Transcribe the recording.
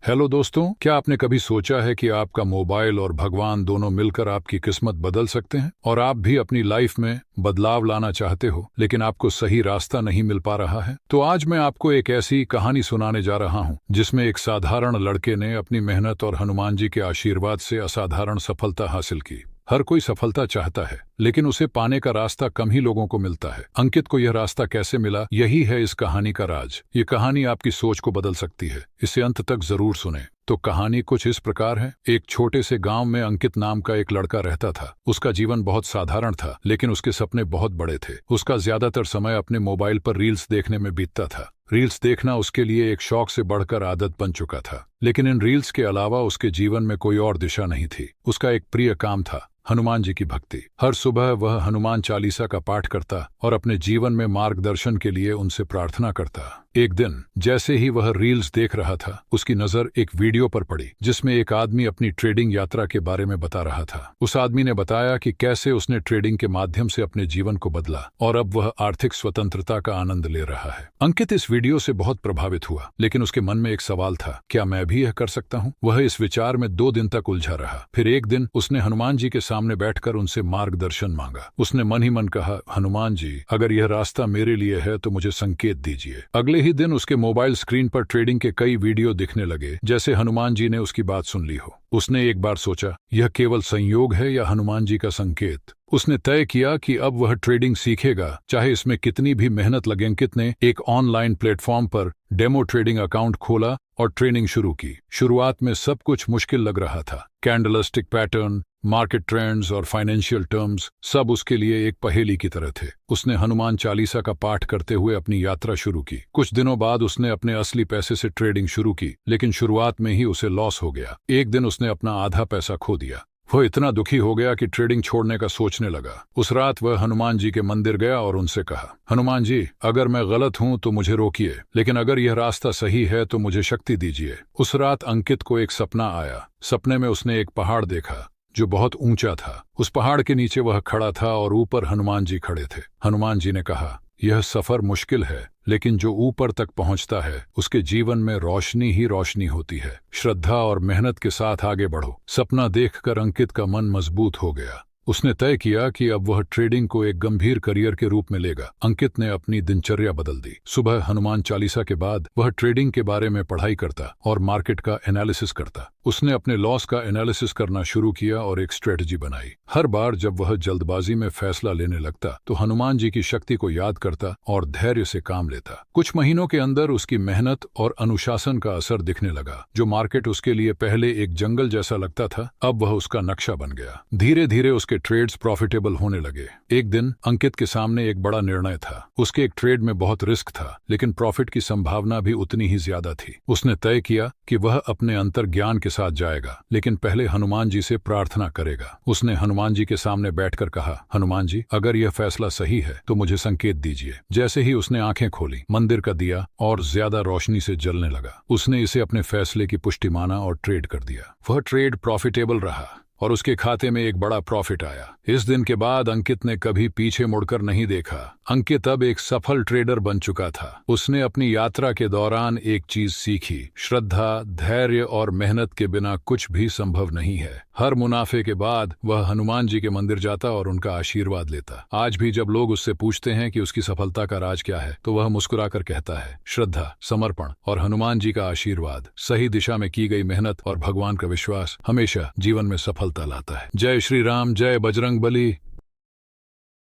Hello दोस्तों, क्या आपने कभी सोचा है कि आपका मोबाइल और भगवान दोनों मिलकर आपकी किस्मत बदल सकते हैं? और आप भी अपनी लाइफ में बदलाव लाना चाहते हो, लेकिन आपको सही रास्ता नहीं मिल पा रहा है। तो आज मैं आपको एक ऐसी कहानी सुनाने जा रहा हूं जिसमें एक साधारण लड़के ने अपनी मेहनत और हनुमान जी के आशीर्वाद से असाधारण सफलता हासिल की। हर कोई सफलता चाहता है, लेकिन उसे पाने का रास्ता कम ही लोगों को मिलता है। अंकित को यह रास्ता कैसे मिला, यही है इस कहानी का राज। ये कहानी आपकी सोच को बदल सकती है, इसे अंत तक जरूर सुनें। तो कहानी कुछ इस प्रकार है। एक छोटे से गांव में अंकित नाम का एक लड़का रहता था। उसका जीवन बहुत साधारण था, लेकिन उसके सपने बहुत बड़े थे। उसका ज्यादातर समय अपने मोबाइल पर रील्स देखने में बीतता था। रील्स देखना उसके लिए एक शौक से बढ़कर आदत बन चुका था। लेकिन इन रील्स के अलावा उसके जीवन में कोई और दिशा नहीं थी। उसका एक प्रिय काम था हनुमान जी की भक्ति। हर सुबह वह हनुमान चालीसा का पाठ करता और अपने जीवन में मार्गदर्शन के लिए उनसे प्रार्थना करता। एक दिन जैसे ही वह रील्स देख रहा था, उसकी नजर एक वीडियो पर पड़ी जिसमें एक आदमी अपनी ट्रेडिंग यात्रा के बारे में बता रहा था। उस आदमी ने बताया कि कैसे उसने ट्रेडिंग के माध्यम से अपने जीवन को बदला और अब वह आर्थिक स्वतंत्रता का आनंद ले रहा है। अंकित इस वीडियो से बहुत प्रभावित हुआ, लेकिन उसके मन में एक सवाल था, क्या मैं भी यह कर सकता हूँ? वह इस विचार में 2 दिन तक उलझा रहा। फिर एक दिन उसने हनुमान जी के सामने बैठकर उनसे मार्गदर्शन मांगा। उसने मन ही मन कहा, हनुमान जी, अगर यह रास्ता मेरे लिए है तो मुझे संकेत दीजिए। अगले ही दिन उसके मोबाइल स्क्रीन पर ट्रेडिंग के कई वीडियो दिखने लगे, जैसे हनुमान जी ने उसकी बात सुन ली हो। उसने एक बार सोचा, यह केवल संयोग है या हनुमान जी का संकेत? उसने तय किया कि अब वह ट्रेडिंग सीखेगा, चाहे इसमें कितनी भी मेहनत लगे। अंकित ने एक ऑनलाइन प्लेटफॉर्म पर डेमो ट्रेडिंग अकाउंट खोला और ट्रेनिंग शुरू की। शुरुआत में सब कुछ मुश्किल लग रहा था। कैंडलस्टिक पैटर्न, मार्केट ट्रेंड्स और फाइनेंशियल टर्म्स सब उसके लिए एक पहेली की तरह थे। उसने हनुमान चालीसा का पाठ करते हुए अपनी यात्रा शुरू की। कुछ दिनों बाद उसने अपने असली पैसे से ट्रेडिंग शुरू की, लेकिन शुरुआत में ही उसे लॉस हो गया। एक दिन उसने अपना आधा पैसा खो दिया। वह इतना दुखी हो गया कि ट्रेडिंग छोड़ने का सोचने लगा। उस रात वह हनुमान जी के मंदिर गया और उनसे कहा, हनुमान जी, अगर मैं गलत हूं तो मुझे रोकिए, लेकिन अगर यह रास्ता सही है तो मुझे शक्ति दीजिए। उस रात अंकित को एक सपना आया। सपने में उसने एक पहाड़ देखा जो बहुत ऊंचा था। उस पहाड़ के नीचे वह खड़ा था और ऊपर हनुमान जी खड़े थे। हनुमान जी ने कहा, यह सफर मुश्किल है, लेकिन जो ऊपर तक पहुंचता है उसके जीवन में रोशनी ही रोशनी होती है। श्रद्धा और मेहनत के साथ आगे बढ़ो। सपना देखकर अंकित का मन मजबूत हो गया। उसने तय किया कि अब वह ट्रेडिंग को एक गंभीर करियर के रूप में लेगा। अंकित ने अपनी दिनचर्या बदल दी। सुबह हनुमान चालीसा के बाद वह ट्रेडिंग के बारे में पढ़ाई करता और मार्केट का एनालिसिस करता। उसने अपने लॉस का एनालिसिस करना शुरू किया और एक स्ट्रेटजी बनाई। हर बार जब वह जल्दबाजी में फैसला लेने लगता तो हनुमान जी की शक्ति को याद करता और धैर्य से काम लेता। कुछ महीनों के अंदर उसकी मेहनत और अनुशासन का असर दिखने लगा। जो मार्केट उसके लिए पहले एक जंगल जैसा लगता था, अब वह उसका नक्शा बन गया। धीरे धीरे उसके ट्रेड्स प्रॉफिटेबल होने लगे। एक दिन अंकित के सामने एक बड़ा निर्णय था। उसके एक ट्रेड में बहुत रिस्क था, लेकिन प्रॉफिट की संभावना भी उतनी ही ज्यादा थी। उसने तय किया कि वह अपने अंतर ज्ञान के साथ जाएगा, लेकिन पहले हनुमान जी से प्रार्थना करेगा। उसने हनुमान जी के सामने बैठकर कहा, हनुमान जी, अगर यह फैसला सही है तो मुझे संकेत दीजिए। जैसे ही उसने आंखें खोली, मंदिर का दिया और ज्यादा रोशनी से जलने लगा। उसने इसे अपने फैसले की पुष्टि माना और ट्रेड कर दिया। वह ट्रेड प्रॉफिटेबल रहा और उसके खाते में एक बड़ा प्रॉफिट आया। इस दिन के बाद अंकित ने कभी पीछे मुड़कर नहीं देखा। अंकित अब एक सफल ट्रेडर बन चुका था। उसने अपनी यात्रा के दौरान एक चीज सीखी, श्रद्धा, धैर्य और मेहनत के बिना कुछ भी संभव नहीं है। हर मुनाफे के बाद वह हनुमान जी के मंदिर जाता और उनका आशीर्वाद लेता। आज भी जब लोग उससे पूछते हैं कि उसकी सफलता का राज क्या है, तो वह मुस्कुराकर कहता है, श्रद्धा, समर्पण और हनुमान जी का आशीर्वाद। सही दिशा में की गई मेहनत और भगवान का विश्वास हमेशा जीवन में सफलता लाता है। जय श्री राम, जय बजरंग बली।